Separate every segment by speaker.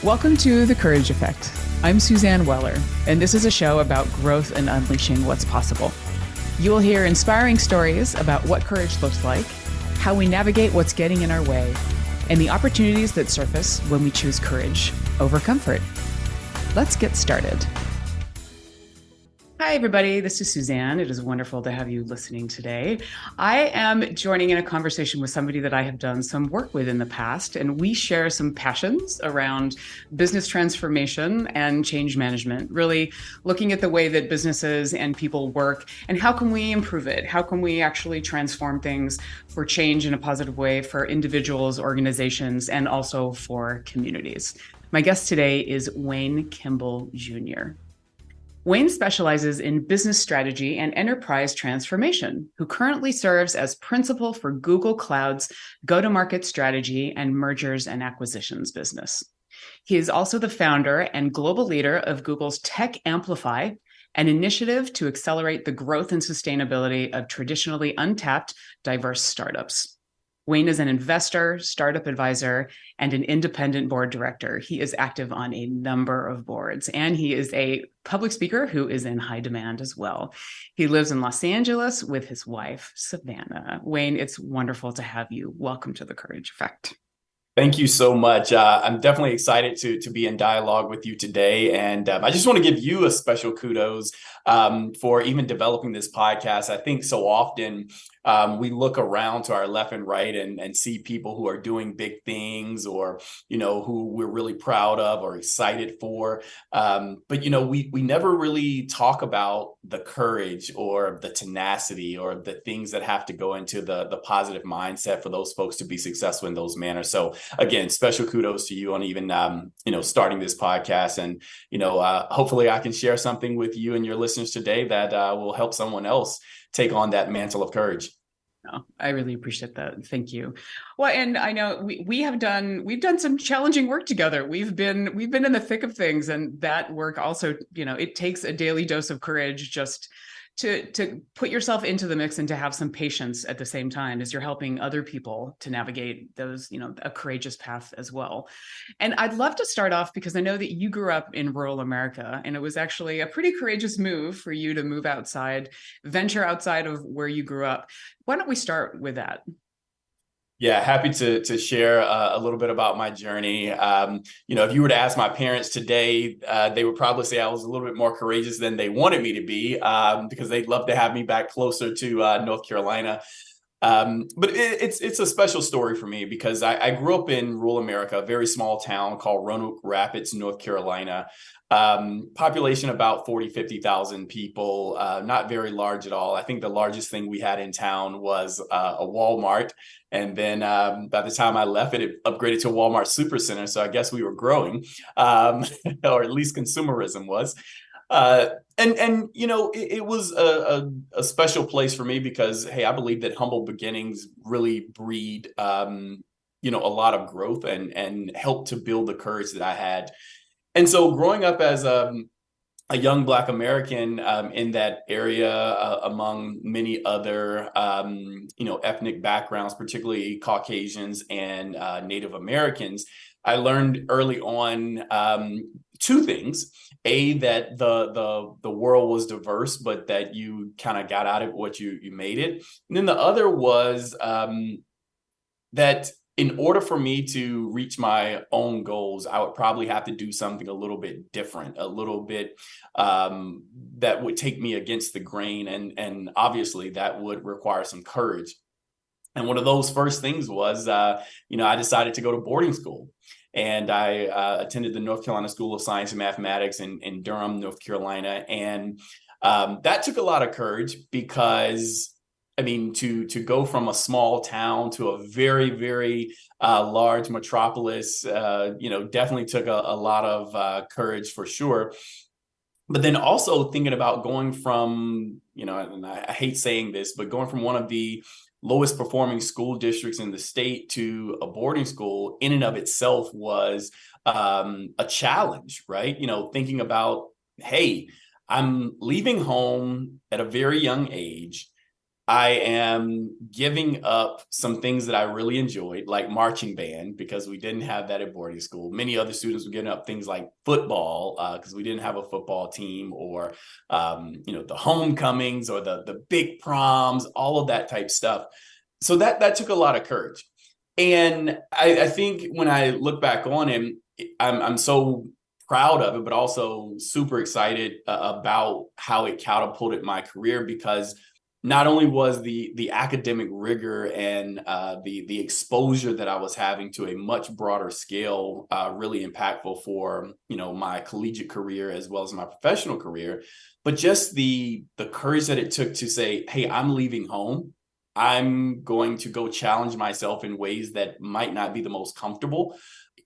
Speaker 1: Welcome to The Courage Effect. I'm Suzanne Weller, and this is a show about growth and unleashing what's possible. You will hear inspiring stories about what courage looks like, how we navigate what's getting in our way, and the opportunities that surface when we choose courage over comfort. Let's get started. Hi, everybody. This is Suzanne. It is wonderful to have you listening today. I am joining in a conversation with somebody that I have done some work with in the past, and we share some passions around business transformation and change management, really looking at the way that businesses and people work and how can we improve it? How can we actually transform things for change in a positive way for individuals, organizations, and also for communities? My guest today is Wayne Kimball, Jr. Wayne specializes in business strategy and enterprise transformation, who currently serves as principal for Google Cloud's go-to-market strategy and mergers and acquisitions business. He is also the founder and global leader of Google's Tech Amplify, an initiative to accelerate the growth and sustainability of traditionally untapped, diverse startups. Wayne is an investor, startup advisor, and an independent board director. He is active on a number of boards, and he is a public speaker who is in high demand as well. He lives in Los Angeles with his wife, Savannah. Wayne, it's wonderful to have you. Welcome to The Courage Effect.
Speaker 2: Thank you so much. I'm definitely excited to be in dialogue with you today. And I just want to give you a special kudos for even developing this podcast. I think so often we look around to our left and right and see people who are doing big things or, who we're really proud of or excited for. But, we never really talk about the courage or the tenacity or the things that have to go into the positive mindset for those folks to be successful in those manners. So again, special kudos to you on even, starting this podcast. And, hopefully I can share something with you and your listeners today that will help someone else take on that mantle of courage.
Speaker 1: Oh, I really appreciate that. Thank you. Well, and I know we've done some challenging work together. We've been in the thick of things, and that work also, it takes a daily dose of courage just to put yourself into the mix and to have some patience at the same time as you're helping other people to navigate those, a courageous path as well. And I'd love to start off because I know that you grew up in rural America, and it was actually a pretty courageous move for you to move outside, venture outside of where you grew up. Why don't we start with that?
Speaker 2: Yeah, happy to share a little bit about my journey. If you were to ask my parents today, they would probably say I was a little bit more courageous than they wanted me to be because they'd love to have me back closer to North Carolina. But it's a special story for me because I grew up in rural America, a very small town called Roanoke Rapids, North Carolina. Population about 50,000 people, not very large at all. I think the largest thing we had in town was a Walmart. And then by the time I left it upgraded to a Walmart Supercenter. So I guess we were growing, or at least consumerism was. It was a special place for me because, hey, I believe that humble beginnings really breed, a lot of growth and help to build the courage that I had. And so growing up as a young Black American in that area, among many other, ethnic backgrounds, particularly Caucasians and Native Americans, I learned early on two things. That the world was diverse, but that you kind of got out of what you made it. And then the other was that in order for me to reach my own goals, I would probably have to do something a little bit different, a little bit that would take me against the grain. And obviously that would require some courage. And one of those first things was, I decided to go to boarding school. And I attended the North Carolina School of Science and Mathematics in Durham, North Carolina. And that took a lot of courage because, to go from a small town to a very, very large metropolis, definitely took a lot of courage for sure. But then also thinking about going from, and I hate saying this, but going from one of the lowest performing school districts in the state to a boarding school in and of itself was a challenge, right? Thinking about, hey, I'm leaving home at a very young age. I am giving up some things that I really enjoyed, like marching band, because we didn't have that at boarding school. Many other students were giving up things like football, because we didn't have a football team, or the homecomings, or the big proms, all of that type stuff. So that took a lot of courage. And I think when I look back on him, I'm so proud of it, but also super excited about how it catapulted my career, because not only was the academic rigor and the exposure that I was having to a much broader scale really impactful for my collegiate career as well as my professional career, but just the courage that it took to say, hey, I'm leaving home. I'm going to go challenge myself in ways that might not be the most comfortable,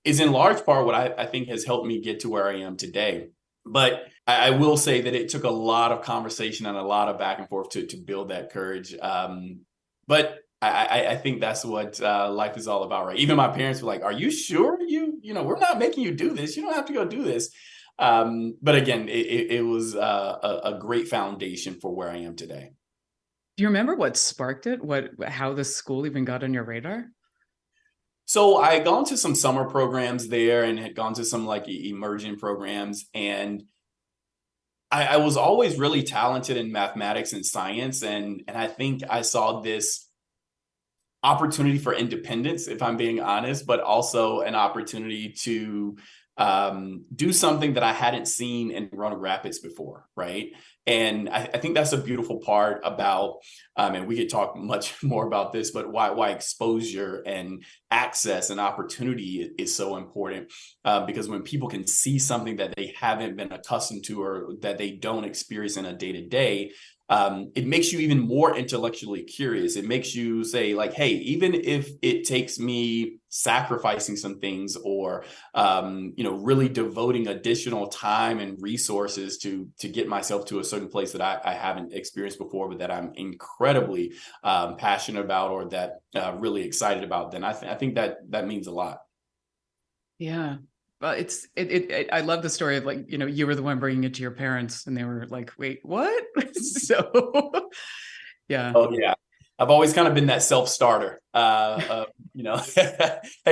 Speaker 2: is in large part what I think has helped me get to where I am today. But I will say that it took a lot of conversation and a lot of back and forth to build that courage. But I think that's what life is all about, right? Even my parents were like, "Are you sure we're not making you do this. You don't have to go do this." But again, it was a great foundation for where I am today.
Speaker 1: Do you remember what sparked it? How the school even got on your radar?
Speaker 2: So I had gone to some summer programs there and had gone to some like immersion programs, and I was always really talented in mathematics and science, and I think I saw this opportunity for independence, if I'm being honest, but also an opportunity to do something that I hadn't seen in Roanoke Rapids before, right? And I think that's a beautiful part about, and we could talk much more about this, but why exposure and access and opportunity is so important. Because when people can see something that they haven't been accustomed to, or that they don't experience in a day-to-day, it makes you even more intellectually curious. It makes you say, like, hey, even if it takes me sacrificing some things, or really devoting additional time and resources to get myself to a certain place that I haven't experienced before, but that I'm incredibly passionate about, or that really excited about, then I think that means a lot.
Speaker 1: Yeah. Well, I love the story of, like, you were the one bringing it to your parents and they were like, wait, what? So, yeah.
Speaker 2: Oh yeah. I've always kind of been that self-starter. Hey,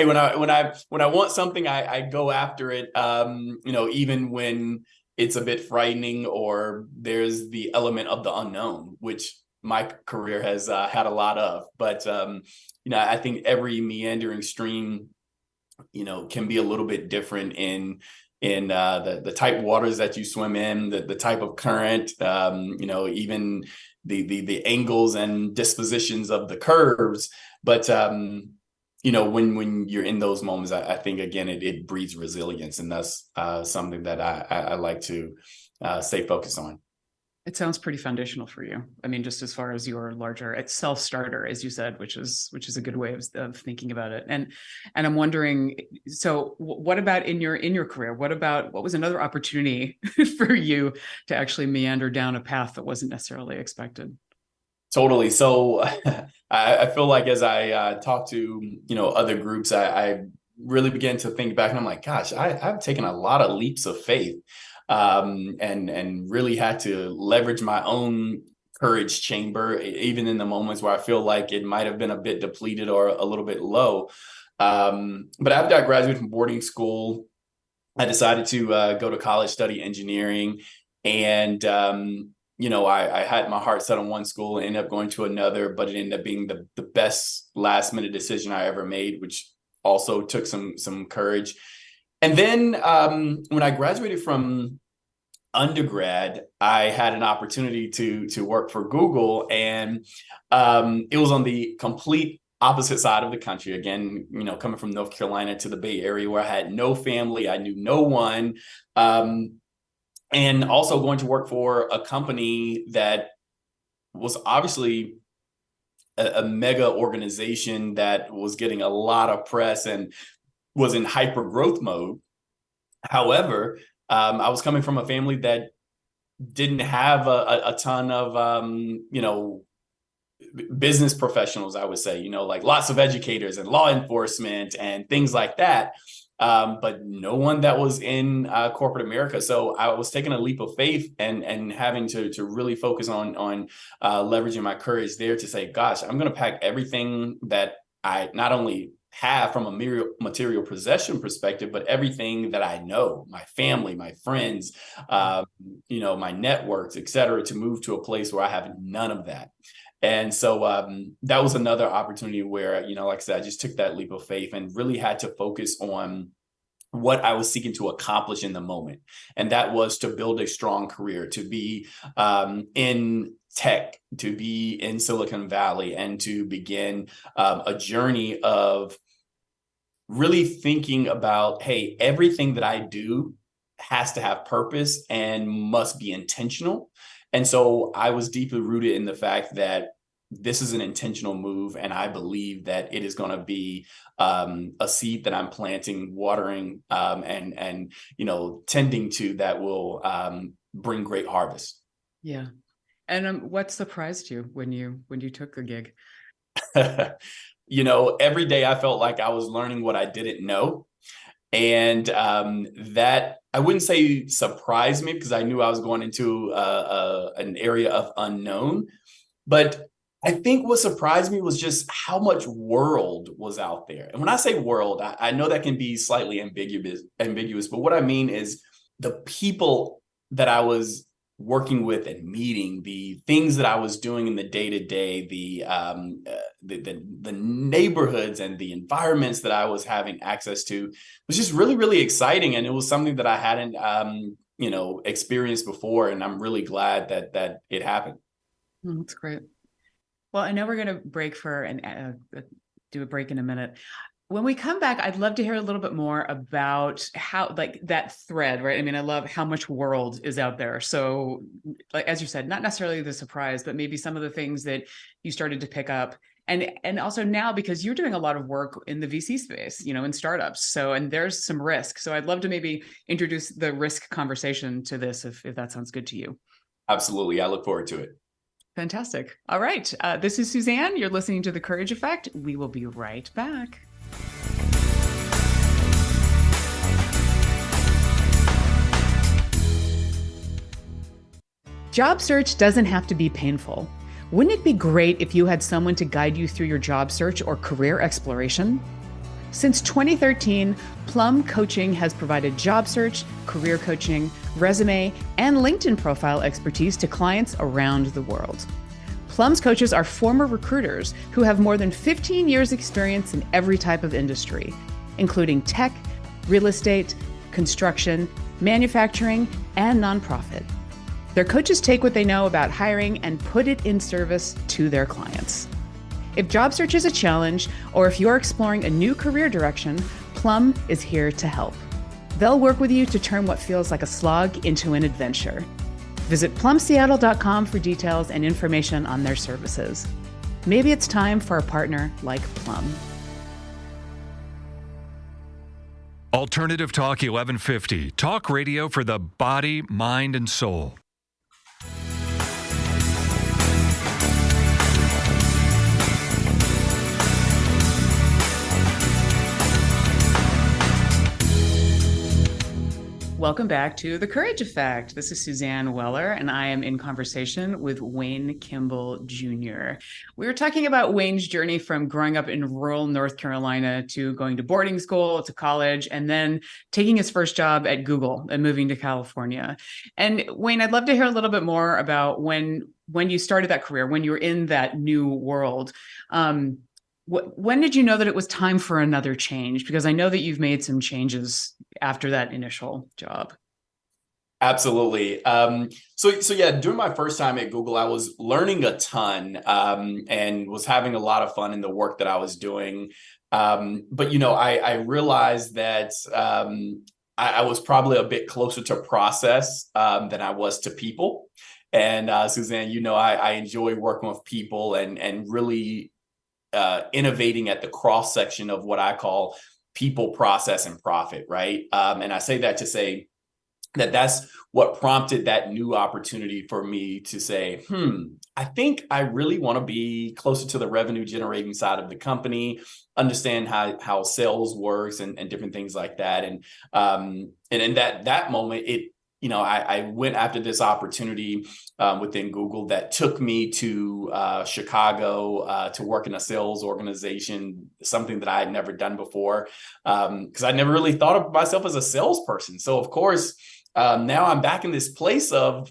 Speaker 2: when I want something, I go after it. Even when it's a bit frightening, or there's the element of the unknown, which my career has had a lot of. But I think every meandering stream, can be a little bit different in the type of waters that you swim in, the type of current, even the angles and dispositions of the curves. But when you're in those moments, I think again it breeds resilience, and that's something that I like to stay focused on.
Speaker 1: It sounds pretty foundational for you. I mean, just as far as your larger, it's self-starter, as you said, which is a good way of thinking about it. And I'm wondering, so what about in your career? What was another opportunity for you to actually meander down a path that wasn't necessarily expected?
Speaker 2: Totally. So I feel like as I talk to other groups, I really began to think back, and I'm like, gosh, I've taken a lot of leaps of faith, and really had to leverage my own courage chamber, even in the moments where I feel like it might have been a bit depleted or a little bit low. But after I graduated from boarding school, I decided to go to college, study engineering, and I had my heart set on one school, and ended up going to another, but it ended up being the best last minute decision I ever made, which also took some courage. And then when I graduated from undergrad, I had an opportunity to work for Google, and it was on the complete opposite side of the country. Again, coming from North Carolina to the Bay Area, where I had no family, I knew no one, and also going to work for a company that was obviously a mega organization that was getting a lot of press and was in hyper growth mode. However, I was coming from a family that didn't have a ton of business professionals, I would say, like lots of educators and law enforcement and things like that. But no one that was in corporate America. So I was taking a leap of faith and having to really focus on leveraging my courage there to say, gosh, I'm going to pack everything that I not only have from a material possession perspective, but everything that I know, my family, my friends, my networks, et cetera, to move to a place where I have none of that. And so that was another opportunity where, like I said, I just took that leap of faith and really had to focus on what I was seeking to accomplish in the moment. And that was to build a strong career, to be in tech, to be in Silicon Valley, and to begin a journey of really thinking about, hey, everything that I do has to have purpose and must be intentional. And so I was deeply rooted in the fact that this is an intentional move, and I believe that it is going to be a seed that I'm planting, watering, and tending to, that will bring great harvest.
Speaker 1: Yeah. And what surprised you when you took the gig?
Speaker 2: Every day I felt like I was learning what I didn't know. And that, I wouldn't say surprised me, because I knew I was going into an area of unknown. But I think what surprised me was just how much world was out there. And when I say world, I know that can be slightly ambiguous, but what I mean is the people that I was working with and meeting, the things that I was doing in the day-to-day, the neighborhoods and the environments that I was having access to was just really, really exciting. And it was something that I hadn't, experienced before. And I'm really glad that it happened.
Speaker 1: That's great. Well, I know we're going to break do a break in a minute. When we come back, I'd love to hear a little bit more about how, like, that thread, right? I mean, I love how much world is out there. So, like, as you said, not necessarily the surprise, but maybe some of the things that you started to pick up. And also now, because you're doing a lot of work in the VC space, in startups. So, and there's some risk. So I'd love to maybe introduce the risk conversation to this, if that sounds good to you.
Speaker 2: Absolutely. I look forward to it.
Speaker 1: Fantastic. All right. This is Suzanne. You're listening to The Courage Effect. We will be right back. Job search doesn't have to be painful. Wouldn't it be great if you had someone to guide you through your job search or career exploration? Since 2013, Plum Coaching has provided job search, career coaching, resume, and LinkedIn profile expertise to clients around the world. Plum's coaches are former recruiters who have more than 15 years experience in every type of industry, including tech, real estate, construction, manufacturing, and nonprofit. Their coaches take what they know about hiring and put it in service to their clients. If job search is a challenge, or if you're exploring a new career direction, Plum is here to help. They'll work with you to turn what feels like a slog into an adventure. Visit plumseattle.com for details and information on their services. Maybe it's time for a partner like Plum.
Speaker 3: Alternative Talk 1150. Talk radio for the body, mind, and soul.
Speaker 1: Welcome back to The Courage Effect. This is Suzanne Weller, and I am in conversation with Wayne Kimball Jr. We were talking about Wayne's journey from growing up in rural North Carolina to going to boarding school, to college, and then taking his first job at Google and moving to California. And Wayne, I'd love to hear a little bit more about when you started that career, when you were in that new world. When did you know that it was time for another change? Because I know that you've made some changes after that initial job.
Speaker 2: Absolutely. So yeah, during my first time at Google, I was learning a ton and was having a lot of fun in the work that I was doing. But I realized that I was probably a bit closer to process than I was to people. And Suzanne, I enjoy working with people and really innovating at the cross section of what I call people, process, and profit, right? And I say that to say, that's what prompted that new opportunity for me to say, I think I really want to be closer to the revenue generating side of the company, understand how sales works and different things like that. And in that moment, I went after this opportunity within Google that took me to Chicago to work in a sales organization, something that I had never done before, because I never really thought of myself as a salesperson. So of course, now I'm back in this place of,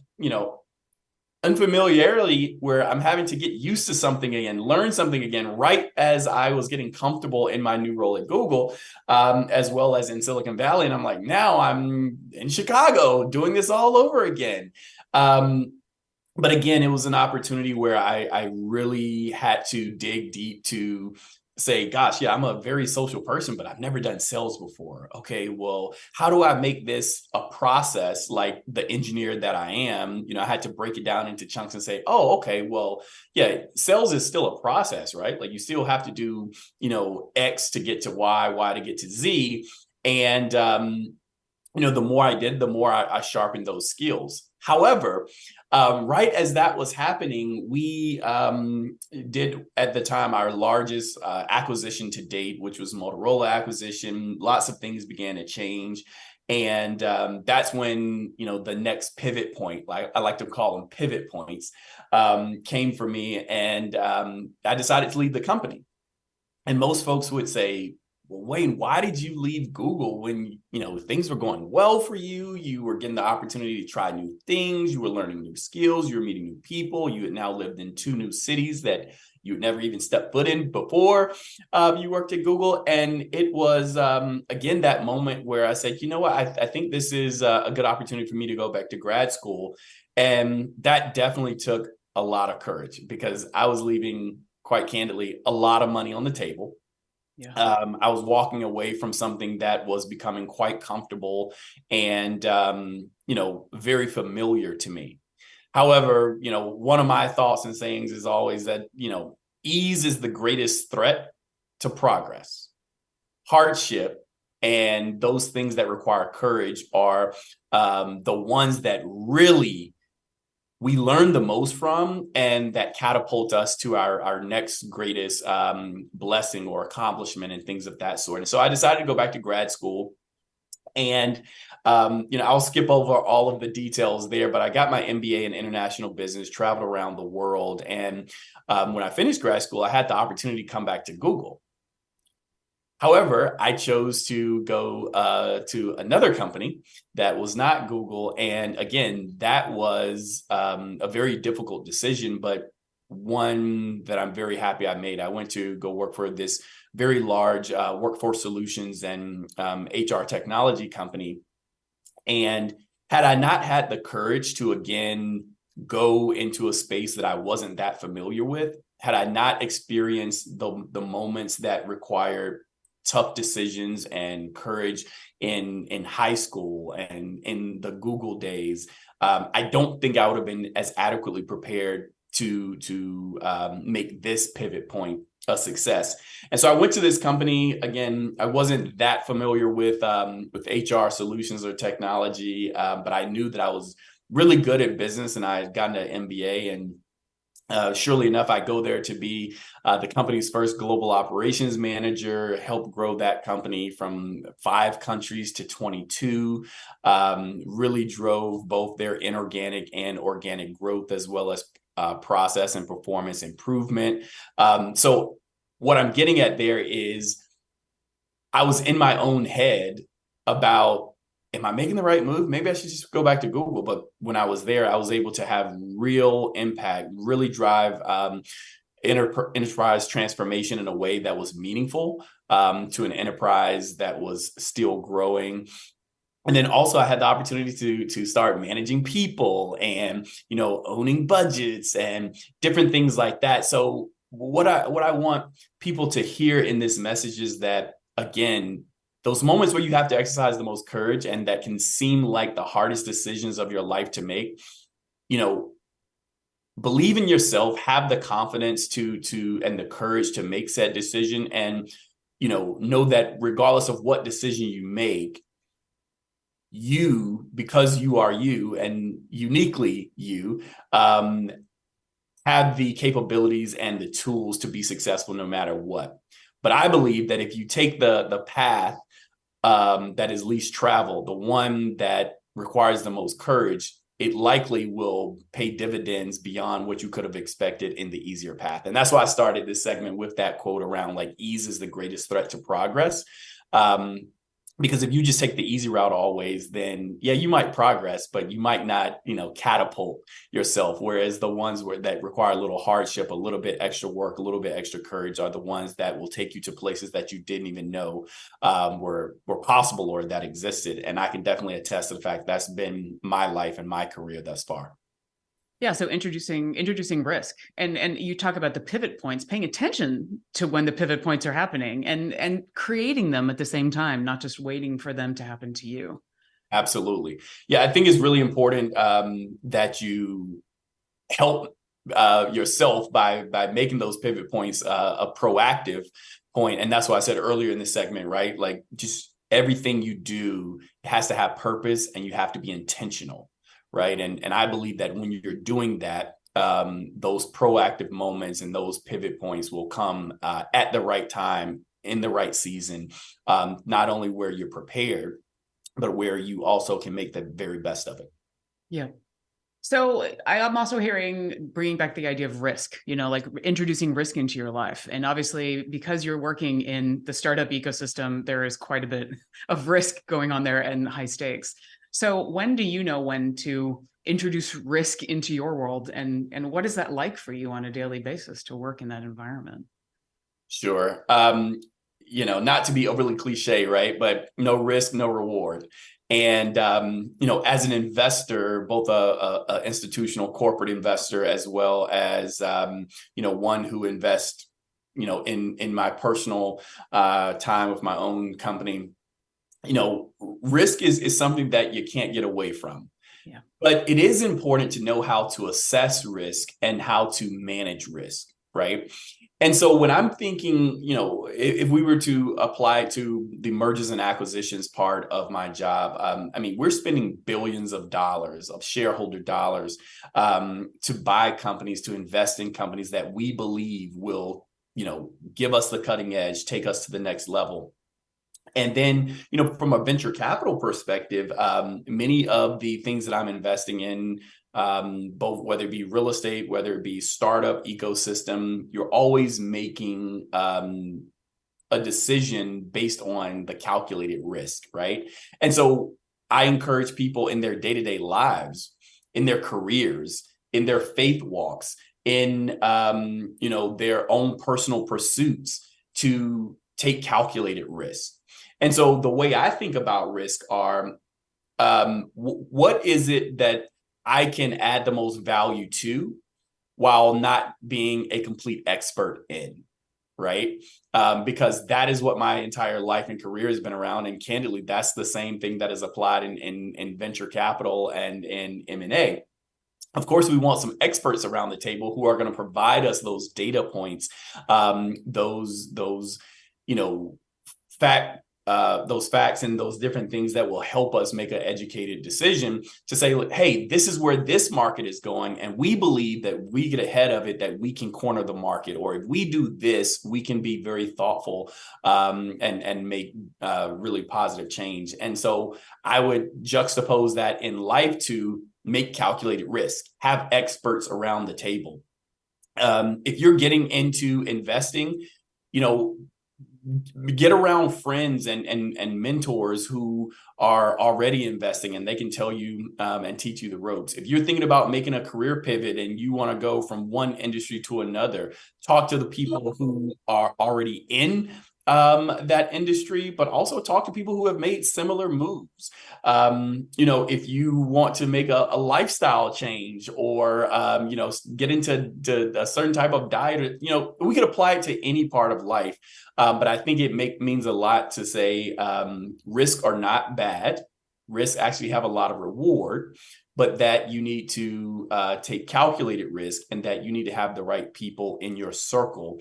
Speaker 2: unfamiliarity where I'm having to get used to something again, learn something again, right as I was getting comfortable in my new role at Google, as well as in Silicon Valley. And I'm like, now I'm in Chicago doing this all over again. But again, it was an opportunity where I really had to dig deep to say, gosh, yeah, I'm a very social person, but I've never done sales before. Okay, well, how do I make this a process like the engineer that I am? I had to break it down into chunks and say, oh, okay, well, yeah, sales is still a process, right? Like you still have to do, X to get to Y, Y to get to Z. And, the more I did, the more I sharpened those skills. However, right as that was happening, we did at the time our largest acquisition to date, which was Motorola acquisition. Lots of things began to change. And that's when, the next pivot point, like I like to call them pivot points, came for me. And I decided to leave the company. And most folks would say, well, Wayne, why did you leave Google when, things were going well for you? You were getting the opportunity to try new things. You were learning new skills. You were meeting new people. You had now lived in 2 new cities that you'd never even stepped foot in before you worked at Google. And it was, again, that moment where I said, you know what, I think this is a good opportunity for me to go back to grad school. And that definitely took a lot of courage because I was leaving, quite candidly, a lot of money on the table.
Speaker 1: Yeah.
Speaker 2: I was walking away from something that was becoming quite comfortable and, very familiar to me. However, one of my thoughts and sayings is always that, ease is the greatest threat to progress. Hardship and those things that require courage are the ones that really we learn the most from and that catapult us to our next greatest blessing or accomplishment and things of that sort. And so I decided to go back to grad school and, I'll skip over all of the details there, but I got my MBA in international business, traveled around the world. And when I finished grad school, I had the opportunity to come back to Google. However, I chose to go to another company that was not Google. And again, that was a very difficult decision, but one that I'm very happy I made. I went to go work for this very large workforce solutions and HR technology company. And had I not had the courage to, again, go into a space that I wasn't that familiar with, had I not experienced the moments that required tough decisions and courage in high school and in the Google days, I don't think I would have been as adequately prepared to make this pivot point a success. And so I went to this company. Again, I wasn't that familiar with HR solutions or technology, but I knew that I was really good at business and I had gotten an MBA. And surely enough, I go there to be the company's first global operations manager, help grow that company from 5 countries to 22, really drove both their inorganic and organic growth, as well as process and performance improvement. So what I'm getting at there is I was in my own head about, am I making the right move? Maybe I should just go back to Google. But when I was there, I was able to have real impact, really drive enterprise transformation in a way that was meaningful to an enterprise that was still growing. And then also I had the opportunity to start managing people and, owning budgets and different things like that. So what I want people to hear in this message is that, again, those moments where you have to exercise the most courage and that can seem like the hardest decisions of your life to make, believe in yourself, have the confidence to and the courage to make said decision. And, know that regardless of what decision you make, you, because you are you and uniquely you, have the capabilities and the tools to be successful no matter what. But I believe that if you take the path that is least traveled, the one that requires the most courage, it likely will pay dividends beyond what you could have expected in the easier path. And that's why I started this segment with that quote around like ease is the greatest threat to progress. Because if you just take the easy route always, then yeah, you might progress, but you might not, catapult yourself. Whereas the ones that require a little hardship, a little bit extra work, a little bit extra courage are the ones that will take you to places that you didn't even know were possible or that existed. And I can definitely attest to the fact that's been my life and my career thus far.
Speaker 1: Yeah, so introducing risk, and you talk about the pivot points, paying attention to when the pivot points are happening, and creating them at the same time, not just waiting for them to happen to you.
Speaker 2: Absolutely, yeah. I think it's really important that you help yourself by making those pivot points a proactive point, and that's why I said earlier in this segment, right? Like just everything you do has to have purpose, and you have to be intentional. Right. And I believe that when you're doing that, those proactive moments and those pivot points will come at the right time, in the right season, not only where you're prepared, but where you also can make the very best of it.
Speaker 1: Yeah. So I'm also bringing back the idea of risk, like introducing risk into your life. And obviously, because you're working in the startup ecosystem, there is quite a bit of risk going on there and high stakes. So when do you know when to introduce risk into your world? And what is that like for you on a daily basis to work in that environment?
Speaker 2: Sure. Not to be overly cliche, right? But no risk, no reward. And, as an investor, both a institutional corporate investor, as well as, one who invests, in my personal time with my own company, risk is something that you can't get away from.
Speaker 1: Yeah.
Speaker 2: But it is important to know how to assess risk and how to manage risk, right? And so when I'm thinking, if we were to apply it to the mergers and acquisitions part of my job, we're spending billions of dollars of shareholder dollars to buy companies, to invest in companies that we believe will, give us the cutting edge, take us to the next level. And then, from a venture capital perspective, many of the things that I'm investing in, both whether it be real estate, whether it be startup ecosystem, you're always making a decision based on the calculated risk, right? And so I encourage people in their day-to-day lives, in their careers, in their faith walks, in their own personal pursuits to take calculated risk. And so the way I think about risk are, what is it that I can add the most value to while not being a complete expert in, right? Because that is what my entire life and career has been around. And candidly, that's the same thing that is applied in venture capital and in M&A. Of course, we want some experts around the table who are going to provide us those data points, those those facts and those different things that will help us make an educated decision to say, hey, this is where this market is going. And we believe that we get ahead of it, that we can corner the market. Or if we do this, we can be very thoughtful and make really positive change. And so I would juxtapose that in life to make calculated risk, have experts around the table. If you're getting into investing, get around friends and mentors who are already investing, and they can tell you and teach you the ropes. If you're thinking about making a career pivot and you want to go from one industry to another, talk to the people who are already in that industry, but also talk to people who have made similar moves. If you want to make a lifestyle change or, get into a certain type of diet, we could apply it to any part of life. But I think it means a lot to say risk are not bad. Risks actually have a lot of reward, but that you need to take calculated risk and that you need to have the right people in your circle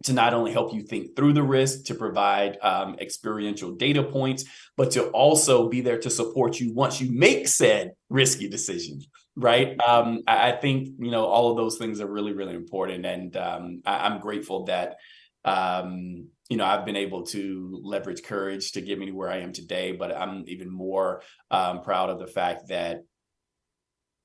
Speaker 2: to not only help you think through the risk, to provide experiential data points, but to also be there to support you once you make said risky decisions, right? I think, all of those things are really, really important. And I'm grateful that, I've been able to leverage courage to get me to where I am today, but I'm even more proud of the fact that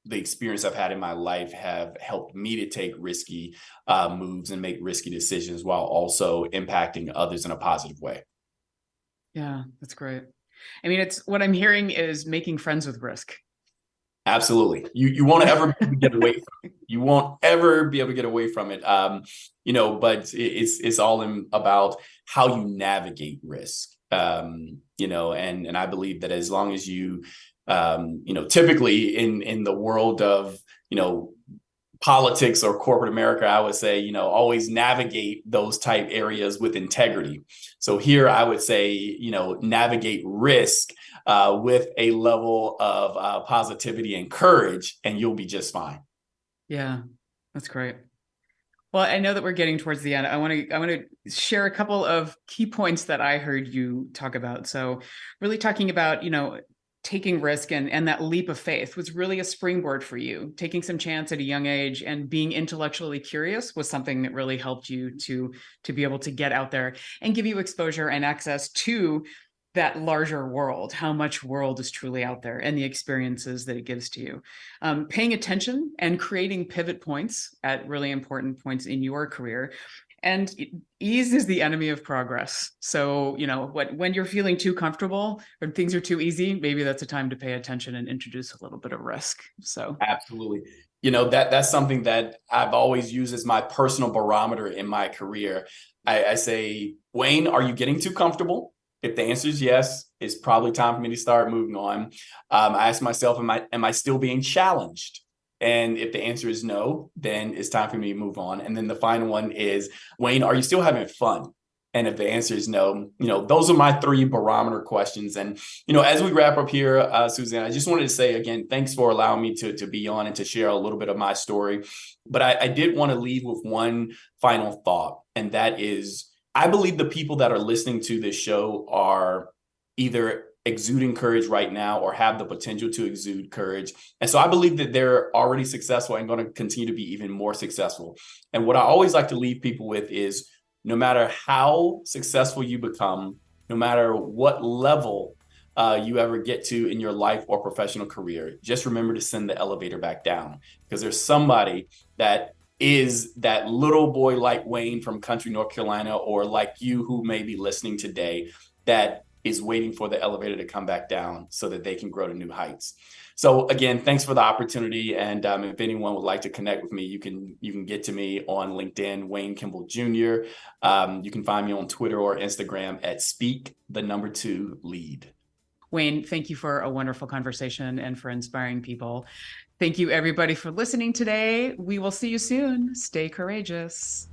Speaker 2: the experience I've had in my life have helped me to take risky moves and make risky decisions while also impacting others in a positive way.
Speaker 1: Yeah, that's great. I mean, it's what I'm hearing is making friends with risk.
Speaker 2: Absolutely. You won't ever be able to get away from it. You won't ever be able to get away from it. But it's all about how you navigate risk. And I believe that as long as you typically in the world of, politics or corporate America, I would say, always navigate those type areas with integrity. So here I would say, navigate risk with a level of positivity and courage, and you'll be just fine.
Speaker 1: Yeah, that's great. Well, I know that we're getting towards the end. I want to share a couple of key points that I heard you talk about. So really talking about, taking risk and that leap of faith was really a springboard for you. Taking some chance at a young age and being intellectually curious was something that really helped you to be able to get out there and give you exposure and access to that larger world, how much world is truly out there and the experiences that it gives to you. Paying attention and creating pivot points at really important points in your career. And ease is the enemy of progress. So, when you're feeling too comfortable or things are too easy, maybe that's a time to pay attention and introduce a little bit of risk. So
Speaker 2: absolutely. That's something that I've always used as my personal barometer in my career. I say, Wayne, are you getting too comfortable? If the answer is yes, it's probably time for me to start moving on. I ask myself, am I still being challenged? And if the answer is no, then it's time for me to move on. And then the final one is, Wayne, are you still having fun? And if the answer is no, those are my 3 barometer questions. And, as we wrap up here, Suzanne, I just wanted to say again, thanks for allowing me to be on and to share a little bit of my story. But I did want to leave with one final thought, and that is, I believe the people that are listening to this show are either exuding courage right now or have the potential to exude courage. And so I believe that they're already successful and going to continue to be even more successful. And what I always like to leave people with is, no matter how successful you become, no matter what level you ever get to in your life or professional career, just remember to send the elevator back down, because there's somebody that is that little boy like Wayne from country North Carolina, or like you who may be listening today, that is waiting for the elevator to come back down so that they can grow to new heights. So again, thanks for the opportunity. And if anyone would like to connect with me, you can get to me on LinkedIn, Wayne Kimball Jr. You can find me on Twitter or Instagram at speak2lead.
Speaker 1: Wayne, thank you for a wonderful conversation and for inspiring people. Thank you, everybody, for listening today. We will see you soon. Stay courageous.